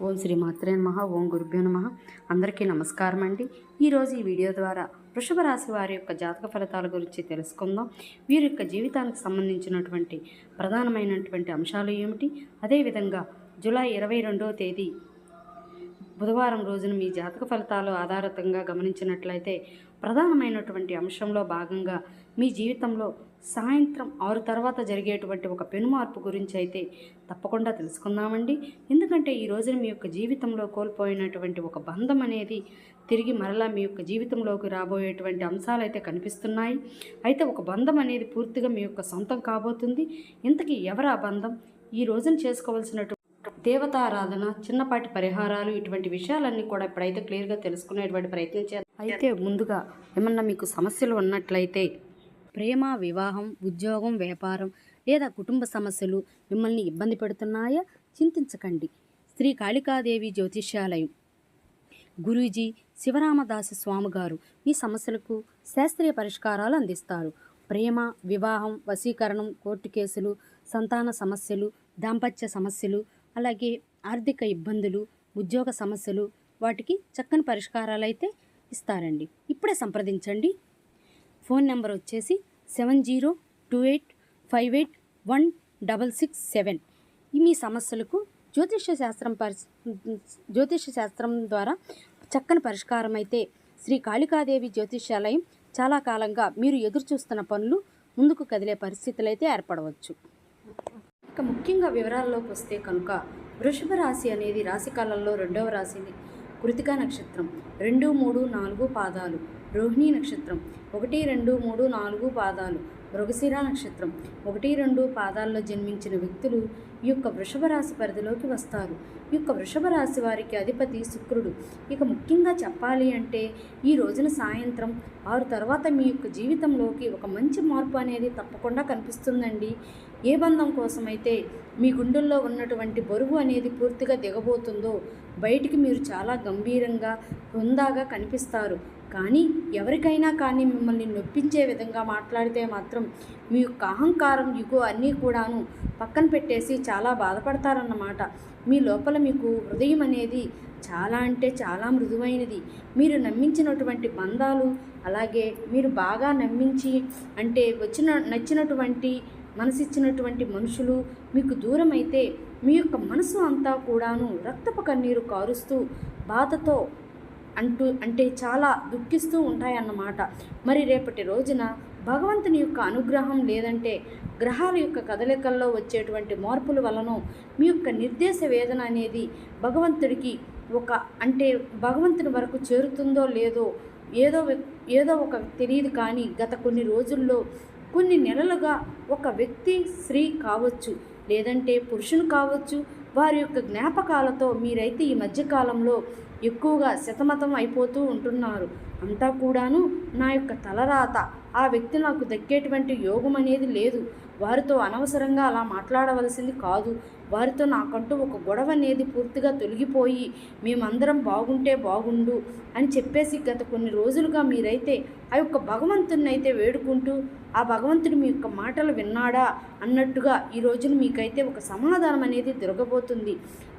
ఓం శ్రీ మాత్రే నమః. ఓం గురుభ్యో నమః. అందరికీ నమస్కారం అండి. ఈరోజు ఈ వీడియో ద్వారా వృషభ రాశి వారి యొక్క జాతక ఫలితాల గురించి తెలుసుకుందాం. వీరి యొక్క జీవితానికి సంబంధించినటువంటి ప్రధానమైనటువంటి అంశాలు ఏమిటి, అదేవిధంగా జూలై 22వ తేదీ బుధవారం రోజున మీ జాతక ఫలితాలు ఆధారితంగా గమనించినట్లయితే ప్రధానమైనటువంటి అంశంలో భాగంగా మీ జీవితంలో సాయంత్రం 6 తర్వాత జరిగేటువంటి ఒక పెను మార్పు గురించి అయితే తప్పకుండా తెలుసుకుందామండి. ఎందుకంటే ఈ రోజున మీ యొక్క జీవితంలో కోల్పోయినటువంటి ఒక బంధం అనేది తిరిగి మరలా మీ యొక్క జీవితంలోకి రాబోయేటువంటి అంశాలు అయితే కనిపిస్తున్నాయి. అయితే ఒక బంధం అనేది పూర్తిగా మీ యొక్క సొంతం కాబోతుంది. ఇంతకీ ఎవరు ఆ బంధం, ఈ రోజున చేసుకోవాల్సినటువంటి దేవతారాధన, చిన్నపాటి పరిహారాలు, ఇటువంటి విషయాలన్నీ కూడా ఇప్పుడైతే క్లియర్గా తెలుసుకునేటువంటి ప్రయత్నం చేయాలి. అయితే ముందుగా ఏమన్నా మీకు సమస్యలు ఉన్నట్లయితే ప్రేమ, వివాహం, ఉద్యోగం, వ్యాపారం లేదా కుటుంబ సమస్యలు మిమ్మల్ని ఇబ్బంది పెడుతున్నాయా? చింతించకండి. శ్రీ కాళికాదేవి జ్యోతిష్యాలయం గురూజీ శివరామదాసు స్వామి గారు మీ సమస్యలకు శాస్త్రీయ పరిష్కారాలు అందిస్తారు. ప్రేమ, వివాహం, వశీకరణం, కోర్టు కేసులు, సంతాన సమస్యలు, దాంపత్య సమస్యలు, అలాగే ఆర్థిక ఇబ్బందులు, ఉద్యోగ సమస్యలు, వాటికి చక్కని పరిష్కారాలు అయితే ఇస్తారండి. ఇప్పుడే సంప్రదించండి. ఫోన్ నెంబర్ వచ్చేసి 7028581667. మీ సమస్యలకు జ్యోతిష శాస్త్రం ద్వారా చక్కని పరిష్కారం అయితే శ్రీ కాళికాదేవి జ్యోతిష్యాలయం చాలా కాలంగా మీరు ఎదురు చూస్తున్న పనులు ముందుకు కదిలే పరిస్థితులు అయితే ఏర్పడవచ్చు. ఇక ముఖ్యంగా వివరాల్లోకి వస్తే కనుక వృషభ రాశి అనేది రాశి కాలంలో 2వ రాశిని. కృతికా నక్షత్రం 2, 3, 4 పాదాలు, రోహిణీ నక్షత్రం 1, 2, 3, 4 పాదాలు, మృగశిర నక్షత్రం 1, 2 పాదాల్లో జన్మించిన వ్యక్తులు ఈ యొక్క వృషభ రాశి పరిధిలోకి వస్తారు. ఈ యొక్క వృషభ రాశి వారికి అధిపతి శుక్రుడు. ఇక ముఖ్యంగా చెప్పాలి అంటే ఈ రోజున సాయంత్రం 6 తర్వాత మీ యొక్క జీవితంలోకి ఒక మంచి మార్పు అనేది తప్పకుండా కనిపిస్తుందండి. ఏ బంధం కోసమైతే మీ గుండెల్లో ఉన్నటువంటి బరువు అనేది పూర్తిగా దిగబోతుందో బయటికి మీరు చాలా గంభీరంగా, హుందాగా కనిపిస్తారు. కానీ ఎవరికైనా కానీ మిమ్మల్ని నొప్పించే విధంగా మాట్లాడితే మాత్రం మీ యొక్క అహంకారం, ఇగో అన్నీ కూడాను పక్కన పెట్టేసి చాలా బాధపడతారన్నమాట. మీ లోపల మీకు హృదయం అనేది చాలా అంటే చాలా మృదువైనది. మీరు నమ్మించినటువంటి బంధాలు, అలాగే మీరు బాగా నమ్మించి అంటే నచ్చినటువంటి మనసిచ్చినటువంటి మనుషులు మీకు దూరం అయితే మీ యొక్క మనసు అంతా కూడాను రక్తపు కన్నీరు కారుస్తూ బాధతో అంటే చాలా దుఃఖిస్తూ ఉంటాయన్నమాట. మరి రేపటి రోజున భగవంతుని యొక్క అనుగ్రహం లేదంటే గ్రహాల యొక్క కదలికల్లో వచ్చేటువంటి మార్పుల వలన మీ యొక్క నిర్దేశ వేదన అనేది భగవంతుడికి భగవంతుని వరకు చేరుతుందో లేదో ఏదో ఒక తెలియదు. కానీ గత కొన్ని రోజుల్లో, కొన్ని నెలలుగా ఒక వ్యక్తి స్త్రీ కావచ్చు, లేదంటే పురుషుని కావచ్చు, వారి యొక్క జ్ఞాపకాలతో మీరైతే ఈ మధ్యకాలంలో ఎక్కువగా సతమతం అయిపోతూ ఉంటున్నారు. అంతా కూడాను నా యొక్క తలరాత, ఆ వ్యక్తి నాకు దక్కేటువంటి యోగం అనేది లేదు, వారితో అనవసరంగా అలా మాట్లాడవలసింది కాదు, వారితో నాకంటూ ఒక గొడవ అనేది పూర్తిగా తొలగిపోయి మేమందరం బాగుంటే బాగుండు అని చెప్పేసి గత కొన్ని రోజులుగా మీరైతే ఆ యొక్క భగవంతుని అయితే వేడుకుంటూ ఆ భగవంతుడు మీ యొక్క మాటలు విన్నాడా అన్నట్టుగా ఈ రోజున మీకైతే ఒక సమాధానం అనేది దొరకబోతుంది.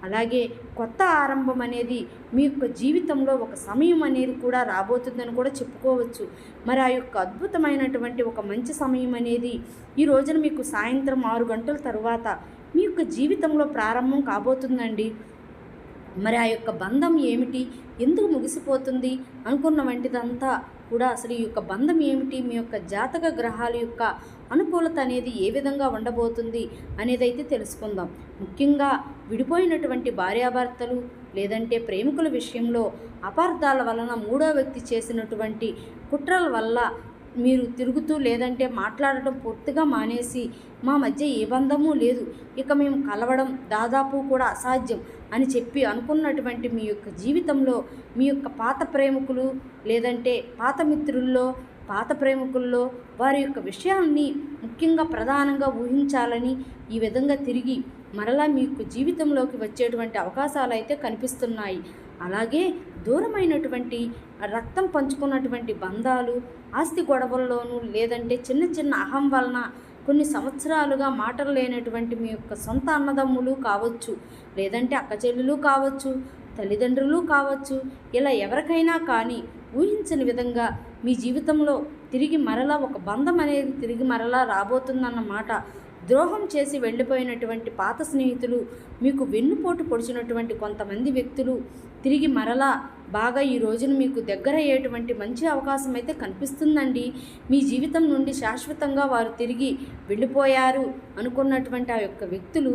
అలాగే కొత్త ఆరంభం అనేది మీ యొక్క జీవితంలో ఒక సమయం అనేది కూడా రాబోతుందని కూడా చెప్పుకోవచ్చు. మరి ఆ యొక్క అద్భుతమైనటువంటి ఒక మంచి సమయం అనేది ఈ రోజున మీకు సాయంత్రం 6 గంటల తరువాత మీ యొక్క జీవితంలో ప్రారంభం కాబోతుందండి. మరి ఆ యొక్క బంధం ఏమిటి, ఎందుకు ముగిసిపోతుంది అనుకున్న వంటిదంతా కూడా, అసలు ఈ యొక్క బంధం ఏమిటి, మీ యొక్క జాతక గ్రహాల యొక్క అనుకూలత అనేది ఏ విధంగా ఉండబోతుంది అనేది అయితే తెలుసుకుందాం. ముఖ్యంగా విడిపోయినటువంటి భార్యాభర్తలు లేదంటే ప్రేమికుల విషయంలో అపార్థాల వలన, మూడో వ్యక్తి చేసినటువంటి కుట్రల వల్ల మీరు తిరుగుతూ లేదంటే మాట్లాడటం పూర్తిగా మానేసి మా మధ్య ఏ బంధము లేదు, ఇక మేము కలవడం దాదాపు కూడా అసాధ్యం అని చెప్పి అనుకున్నటువంటి మీ యొక్క జీవితంలో మీ యొక్క పాత ప్రేమికులు లేదంటే పాత మిత్రుల్లో, పాత ప్రేమికుల్లో వారి యొక్క విషయాన్ని ముఖ్యంగా ప్రధానంగా ఊహించాలని ఈ విధంగా తిరిగి మరలా మీకు జీవితంలోకి వచ్చేటువంటి అవకాశాలు అయితే కనిపిస్తున్నాయి. అలాగే దూరమైనటువంటి రక్తం పంచుకున్నటువంటి బంధాలు, ఆస్తి గొడవల్లోనూ లేదంటే చిన్న చిన్న అహం వలన కొన్ని సంవత్సరాలుగా మాటలు లేనటువంటి మీ యొక్క సొంత అన్నదమ్ములు కావచ్చు, లేదంటే అక్క చెల్లెలు కావచ్చు, తల్లిదండ్రులు కావచ్చు, ఇలా ఎవరికైనా కానీ ఊహించని విధంగా మీ జీవితంలో తిరిగి మరలా ఒక బంధం అనేది తిరిగి మరలా రాబోతుందన్నమాట. ద్రోహం చేసి వెళ్ళిపోయినటువంటి పాత స్నేహితులు, మీకు వెన్నుపోటు పొడిచినటువంటి కొంతమంది వ్యక్తులు తిరిగి మరలా బాగా ఈ రోజున మీకు దగ్గర అయ్యేటువంటి మంచి అవకాశం అయితే కనిపిస్తుందండి. మీ జీవితం నుండి శాశ్వతంగా వారు తిరిగి వెళ్ళిపోయారు అనుకున్నటువంటి ఆ యొక్క వ్యక్తులు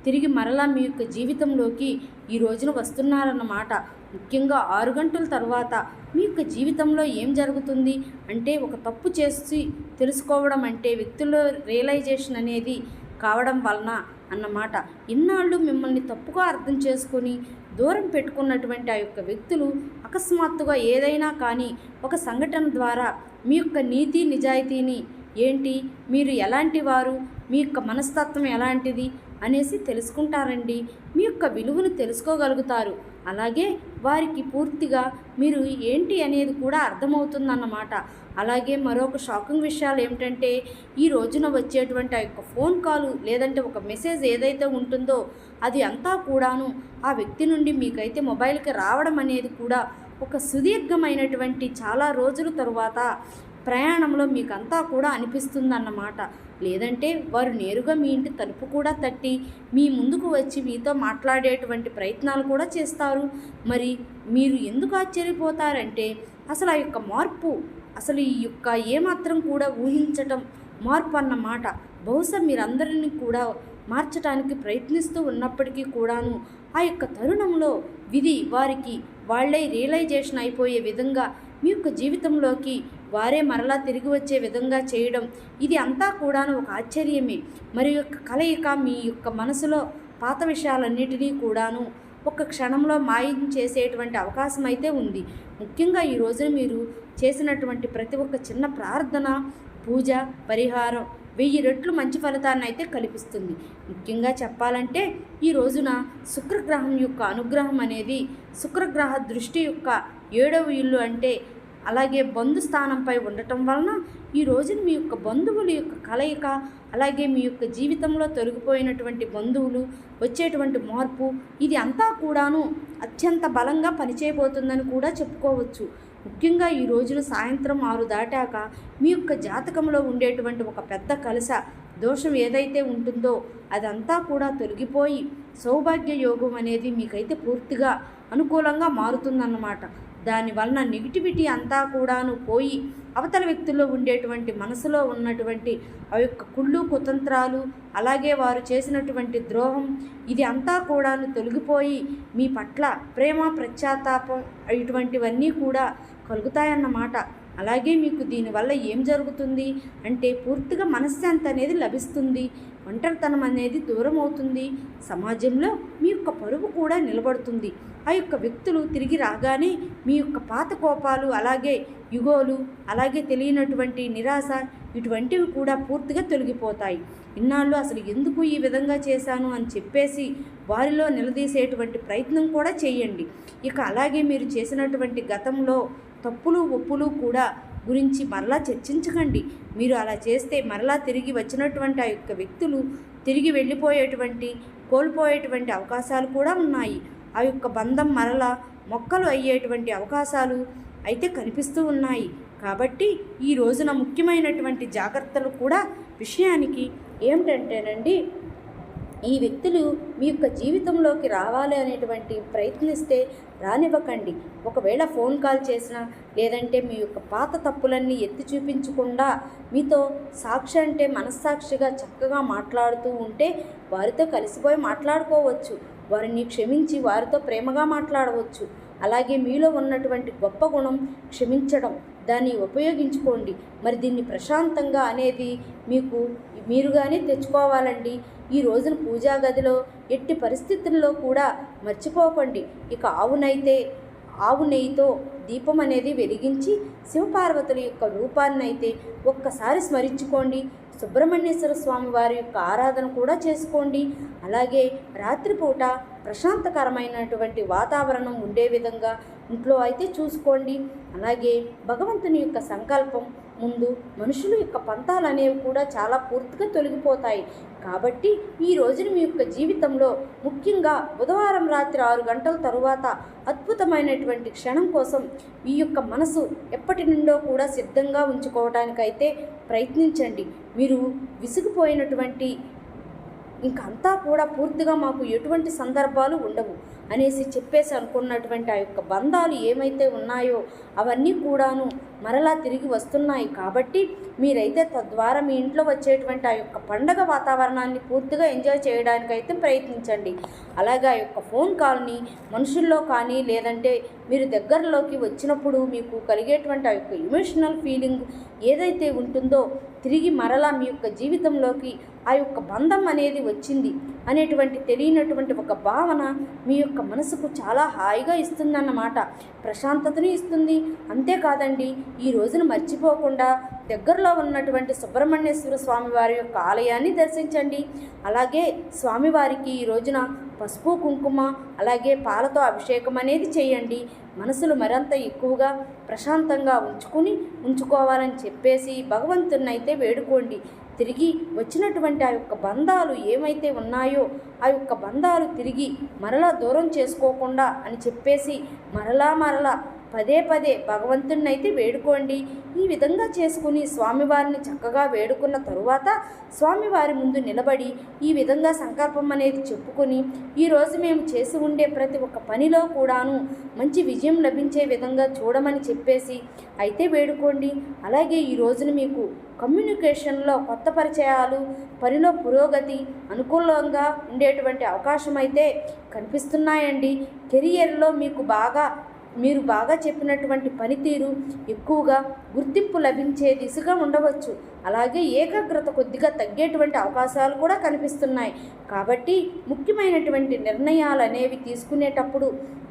తిరిగి మరలా మీ యొక్క జీవితంలోకి ఈ రోజున వస్తున్నారన్నమాట. ముఖ్యంగా 6 గంటల తర్వాత మీ యొక్క జీవితంలో ఏం జరుగుతుంది అంటే, ఒక తప్పు చేసి తెలుసుకోవడం అంటే వ్యక్తుల్లో రియలైజేషన్ అనేది కావడం వలన అన్నమాట. ఇన్నాళ్ళు మిమ్మల్ని తప్పుగా అర్థం చేసుకొని దూరం పెట్టుకున్నటువంటి ఆ యొక్క వ్యక్తులు అకస్మాత్తుగా ఏదైనా కానీ ఒక సంఘటన ద్వారా మీ యొక్క నీతి నిజాయితీని ఏంటి, మీరు ఎలాంటి వారు, మీ యొక్క మనస్తత్వం ఎలాంటిది అనేసి తెలుసుకుంటారండి. మీ యొక్క విలువను తెలుసుకోగలుగుతారు. అలాగే వారికి పూర్తిగా మీరు ఏంటి అనేది కూడా అర్థమవుతుందన్నమాట. అలాగే మరొక షాకింగ్ విషయాలు ఏమిటంటే, ఈ రోజున వచ్చేటువంటి ఆ యొక్క ఫోన్ కాలు లేదంటే ఒక మెసేజ్ ఏదైతే ఉంటుందో అది అంతా కూడాను ఆ వ్యక్తి నుండి మీకైతే మొబైల్కి రావడం అనేది కూడా ఒక సుదీర్ఘమైనటువంటి చాలా రోజుల తరువాత ప్రయాణంలో మీకంతా కూడా అనిపిస్తుందన్నమాట. లేదంటే వారు నేరుగా మీ ఇంటి తలుపు కూడా తట్టి మీ ముందుకు వచ్చి మీతో మాట్లాడేటువంటి ప్రయత్నాలు కూడా చేస్తారు. మరి మీరు ఎందుకు ఆశ్చర్యపోతారంటే, అసలు ఆ యొక్క మార్పు అసలు ఈ యొక్క ఏమాత్రం కూడా ఊహించటం మార్పు అన్నమాట. బహుశా మీరందరినీ కూడా మార్చడానికి ప్రయత్నిస్తూ ఉన్నప్పటికీ కూడాను ఆ యొక్క తరుణంలో విధి వారికి వాళ్ళే రియలైజేషన్ అయిపోయే విధంగా మీ యొక్క జీవితంలోకి వారే మరలా తిరిగి వచ్చే విధంగా చేయడం, ఇది అంతా కూడాను ఒక ఆశ్చర్యమే. మరి యొక్క కలయిక మీ యొక్క మనసులో పాత విషయాలన్నిటినీ కూడాను ఒక క్షణంలో మాయం చేసేటువంటి అవకాశం అయితే ఉంది. ముఖ్యంగా ఈ రోజున మీరు చేసినటువంటి ప్రతి ఒక్క చిన్న ప్రార్థన, పూజ, పరిహారం 1000 రెట్లు మంచి ఫలితాన్ని అయితే కల్పిస్తుంది. ముఖ్యంగా చెప్పాలంటే ఈ రోజున శుక్రగ్రహం యొక్క అనుగ్రహం అనేది, శుక్రగ్రహ దృష్టి యొక్క 7వ ఇల్లు అంటే అలాగే బంధు స్థానంపై ఉండటం వలన ఈ రోజున మీ యొక్క బంధువుల యొక్క కలయిక, అలాగే మీ యొక్క జీవితంలో తొలగిపోయినటువంటి బంధువులు వచ్చేటువంటి మార్పు, ఇది అంతా కూడాను అత్యంత బలంగా పనిచేయబోతుందని కూడా చెప్పుకోవచ్చు. ముఖ్యంగా ఈ రోజున సాయంత్రం 6 దాటాక మీ యొక్క జాతకంలో ఉండేటువంటి ఒక పెద్ద కలశ దోషం ఏదైతే ఉంటుందో అదంతా కూడా తొలగిపోయి సౌభాగ్య యోగం అనేది మీకైతే పూర్తిగా అనుకూలంగా మారుతుందన్నమాట. దానివలన నెగిటివిటీ అంతా కూడాను పోయి అవతల వ్యక్తుల్లో ఉండేటువంటి మనసులో ఉన్నటువంటి ఆ యొక్క కుళ్ళు కుతంత్రాలు, అలాగే వారు చేసినటువంటి ద్రోహం, ఇది అంతా కూడాను తొలగిపోయి మీ పట్ల ప్రేమ, పశ్చాత్తాపం ఇటువంటివన్నీ కూడా కలుగుతాయన్నమాట. అలాగే మీకు దీనివల్ల ఏం జరుగుతుంది అంటే, పూర్తిగా మనశ్శాంతి అనేది లభిస్తుంది, ఒంటరితనం అనేది దూరం అవుతుంది, సమాజంలో మీ యొక్క పరువు కూడా నిలబడుతుంది. ఆ యొక్క వ్యక్తులు తిరిగి రాగానే మీ యొక్క పాత కోపాలు, అలాగే యుగోలు, అలాగే తెలియనటువంటి నిరాశ, ఇటువంటివి కూడా పూర్తిగా తొలగిపోతాయి. ఇన్నాళ్ళు అసలు ఎందుకు ఈ విధంగా చేశాను అని చెప్పేసి వారిలో నిలదీసేటువంటి ప్రయత్నం కూడా చేయండి. ఇక అలాగే మీరు చేసినటువంటి గతంలో తప్పులు ఒప్పులు కూడా గురించి మరలా చర్చించకండి. మీరు అలా చేస్తే మరలా తిరిగి వచ్చినటువంటి ఆ యొక్క వ్యక్తులు తిరిగి వెళ్ళిపోయేటువంటి, కోల్పోయేటువంటి అవకాశాలు కూడా ఉన్నాయి. ఆ యొక్క బంధం మరలా మొక్కలు అయ్యేటువంటి అవకాశాలు అయితే కనిపిస్తూ ఉన్నాయి. కాబట్టి ఈ రోజున ముఖ్యమైనటువంటి జాగ్రత్తలు కూడా విషయానికి ఏమిటంటేనండి, ఈ వ్యక్తులు మీ యొక్క జీవితంలోకి రావాలి అనేటువంటి ప్రయత్నిస్తే రానివ్వకండి. ఒకవేళ ఫోన్ కాల్ చేసినా, లేదంటే మీ యొక్క పాత తప్పులన్నీ ఎత్తి చూపించకుండా మీతో సాక్షి అంటే మనస్సాక్షిగా చక్కగా మాట్లాడుతూ ఉంటే వారితో కలిసిపోయి మాట్లాడుకోవచ్చు. వారిని క్షమించి వారితో ప్రేమగా మాట్లాడవచ్చు. అలాగే మీలో ఉన్నటువంటి గొప్ప గుణం క్షమించడం, దాన్ని ఉపయోగించుకోండి. మరి దీన్ని ప్రశాంతంగా అనేది మీరుగానే తెచ్చుకోవాలండి. ఈ రోజున పూజా గదిలో ఎట్టి పరిస్థితుల్లో కూడా మర్చిపోకండి. ఇక ఆవు నెయ్యితో దీపం అనేది వెలిగించి శివపార్వతుల యొక్క రూపాన్ని అయితే ఒక్కసారి స్మరించుకోండి. సుబ్రహ్మణ్యేశ్వర స్వామి వారి యొక్క ఆరాధన కూడా చేసుకోండి. అలాగే రాత్రిపూట ప్రశాంతకరమైనటువంటి వాతావరణం ఉండే విధంగా ఇంట్లో అయితే చూసుకోండి. అలాగే భగవంతుని యొక్క సంకల్పం ముందు మనుషుల యొక్క పంతాలు అనేవి కూడా చాలా పూర్తిగా తొలగిపోతాయి. కాబట్టి ఈ రోజున మీ యొక్క జీవితంలో ముఖ్యంగా బుధవారం రాత్రి 6 గంటల తరువాత అద్భుతమైనటువంటి క్షణం కోసం మీ యొక్క మనసు ఎప్పటి నుండో కూడా సిద్ధంగా ఉంచుకోవడానికైతే ప్రయత్నించండి. మీరు విసిగిపోయినటువంటి ఇంకంతా కూడా పూర్తిగా మాకు ఎటువంటి సందర్భాలు ఉండవు అనేసి చెప్పేసి అనుకున్నటువంటి ఆ యొక్క బంధాలు ఏమైతే ఉన్నాయో అవన్నీ కూడాను మరలా తిరిగి వస్తున్నాయి. కాబట్టి మీరైతే తద్వారా మీ ఇంట్లో వచ్చేటువంటి ఆ యొక్క పండగ వాతావరణాన్ని పూర్తిగా ఎంజాయ్ చేయడానికైతే ప్రయత్నించండి. అలాగే ఆ యొక్క ఫోన్ కాల్ని మనుషుల్లో కానీ లేదంటే మీరు దగ్గరలోకి వచ్చినప్పుడు మీకు కలిగేటువంటి ఆ యొక్క ఎమోషనల్ ఫీలింగ్ ఏదైతే ఉంటుందో తిరిగి మరలా మీ యొక్క జీవితంలోకి ఆ యొక్క బంధం అనేది వచ్చింది అనేటువంటి తెలియనటువంటి ఒక భావన మీ యొక్క మనసుకు చాలా హాయిగా ఇస్తుందన్నమాట, ప్రశాంతతని ఇస్తుంది. అంతేకాదండి, ఈ రోజున మర్చిపోకుండా దగ్గరలో ఉన్నటువంటి సుబ్రహ్మణ్యేశ్వర స్వామి వారి యొక్క ఆలయాన్ని దర్శించండి. అలాగే స్వామివారికి ఈ రోజున పసుపు కుంకుమ అలాగే పాలతో అభిషేకం అనేది చేయండి. మనసులు మరింత ఎక్కువగా ప్రశాంతంగా ఉంచుకోవాలని చెప్పేసి భగవంతుని అయితే వేడుకోండి. తిరిగి వచ్చినటువంటి ఆ యొక్క బంధాలు ఏమైతే ఉన్నాయో ఆ యొక్క బంధాలు తిరిగి మరలా దూరం చేసుకోకుండా అని చెప్పేసి మరలా పదే భగవంతుని అయితే వేడుకోండి. ఈ విధంగా చేసుకుని స్వామివారిని చక్కగా వేడుకున్న తరువాత స్వామివారి ముందు నిలబడి ఈ విధంగా సంకల్పం అనేది చెప్పుకొని ఈరోజు మేము చేసి ఉండే ప్రతి ఒక్క పనిలో కూడాను మంచి విజయం లభించే విధంగా చూడమని చెప్పేసి అయితే వేడుకోండి. అలాగే ఈ రోజున మీకు కమ్యూనికేషన్లో కొత్త పరిచయాలు, పనిలో పురోగతి అనుకూలంగా ఉండేటువంటి అవకాశం అయితే కనిపిస్తున్నాయండి. కెరియర్లో మీరు బాగా చెప్పినటువంటి పనితీరు ఎక్కువగా గుర్తింపు లభించే దిశగా ఉండవచ్చు. అలాగే ఏకాగ్రత కొద్దిగా తగ్గేటువంటి అవకాశాలు కూడా కనిపిస్తున్నాయి. కాబట్టి ముఖ్యమైనటువంటి నిర్ణయాలు అనేవి తీసుకునేటప్పుడు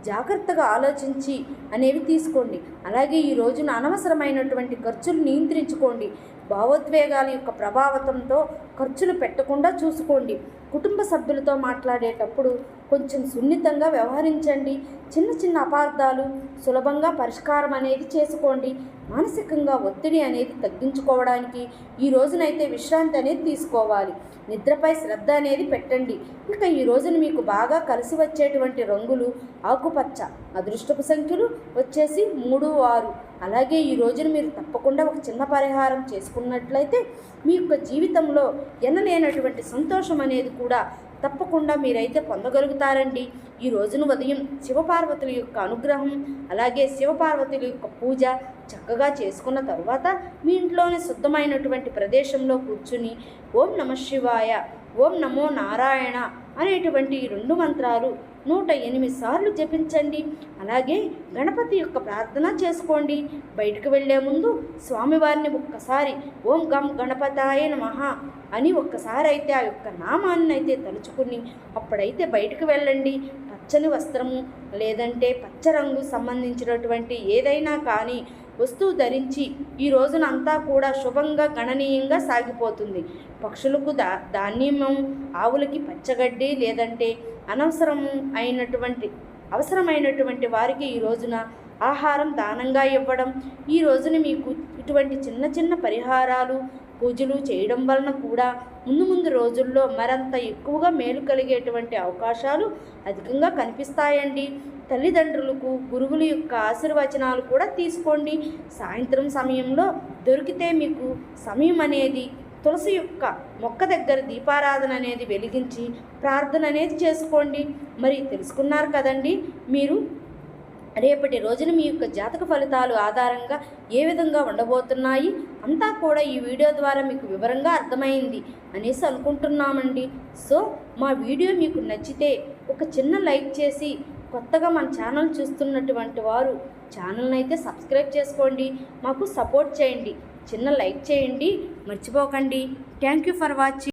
జాగ్రత్తగా ఆలోచించి అనేవి తీసుకోండి. అలాగే ఈ రోజున అనవసరమైనటువంటి ఖర్చులు నియంత్రించుకోండి. భావోద్వేగాల యొక్క ప్రభావంతో ఖర్చులు పెట్టకుండా చూసుకోండి. కుటుంబ సభ్యులతో మాట్లాడేటప్పుడు కొంచెం సున్నితంగా వ్యవహరించండి. చిన్న అపార్థాలు సులభంగా పరిష్కారం అనేది చేసుకోండి. మానసికంగా ఒత్తిడి అనేది తగ్గించుకోవడానికి ఈ రోజునైతే విశ్రాంతి అనేది తీసుకోవాలి. నిద్రపై శ్రద్ధ అనేది పెట్టండి. ఇక ఈ రోజున మీకు బాగా కలిసి వచ్చేటువంటి రంగులు ఆకుపచ్చ, అదృష్టపు సంఖ్యలు వచ్చేసి 3, 6. అలాగే ఈ రోజున మీరు తప్పకుండా ఒక చిన్న పరిహారం చేసుకున్నట్లయితే మీ యొక్క జీవితంలో ఎనలేనటువంటి సంతోషం అనేది కూడా తప్పకుండా మీరైతే పొందగలుగుతారండి. ఈ రోజున ఉదయం శివపార్వతుల యొక్క అనుగ్రహం అలాగే శివపార్వతుల యొక్క పూజ చక్కగా చేసుకున్న తరువాత మీ ఇంట్లోనే శుద్ధమైనటువంటి ప్రదేశంలో కూర్చుని ఓం నమః శివాయ, ఓం నమో నారాయణ అనేటువంటి 2 మంత్రాలు 108 సార్లు జపించండి. అలాగే గణపతి యొక్క ప్రార్థన చేసుకోండి. బయటకు వెళ్ళే ముందు స్వామివారిని ఒక్కసారి ఓం గం గణపతాయ నమః అని ఒక్కసారి అయితే ఆ యొక్క నామాన్ని అయితే తలుచుకుని అప్పుడైతే బయటకు వెళ్ళండి. పచ్చని వస్త్రము లేదంటే పచ్చ రంగు సంబంధించినటువంటి ఏదైనా కానీ వస్తువు ధరించి ఈ రోజున అంతా కూడా శుభంగా గణనీయంగా సాగిపోతుంది. పక్షులకు ధాన్యము, ఆవులకి పచ్చగడ్డి లేదంటే అవసరమైనటువంటి వారికి ఈ రోజున ఆహారం దానంగా ఇవ్వడం, ఈ రోజున మీకు ఇటువంటి చిన్న పరిహారాలు పూజలు చేయడం వలన కూడా ముందు రోజుల్లో మరింత ఎక్కువగా మేలు కలిగేటువంటి అవకాశాలు అధికంగా కనిపిస్తాయండి. తల్లిదండ్రులకు గురువుల యొక్క ఆశీర్వచనాలు కూడా తీసుకోండి. సాయంత్రం సమయంలో దొరికితే మీకు సమయం అనేది తులసి యొక్క మొక్క దగ్గర దీపారాధన అనేది వెలిగించి ప్రార్థన అనేది చేసుకోండి. మరి తెలుసుకున్నారు కదండి, మీరు రేపటి రోజున మీ యొక్క జాతక ఫలితాలు ఆధారంగా ఏ విధంగా ఉండబోతున్నాయి అంతా కూడా ఈ వీడియో ద్వారా మీకు వివరంగా అర్థమైంది అనేసి అనుకుంటున్నామండి. సో మా వీడియో మీకు నచ్చితే ఒక చిన్న లైక్ చేసి కొత్తగా మన ఛానల్ చూస్తున్నటువంటి వారు ఛానల్ని అయితే సబ్స్క్రైబ్ చేసుకోండి, మాకు సపోర్ట్ చేయండి, చిన్న లైక్ చేయండి, మర్చిపోకండి. Thank you for watching.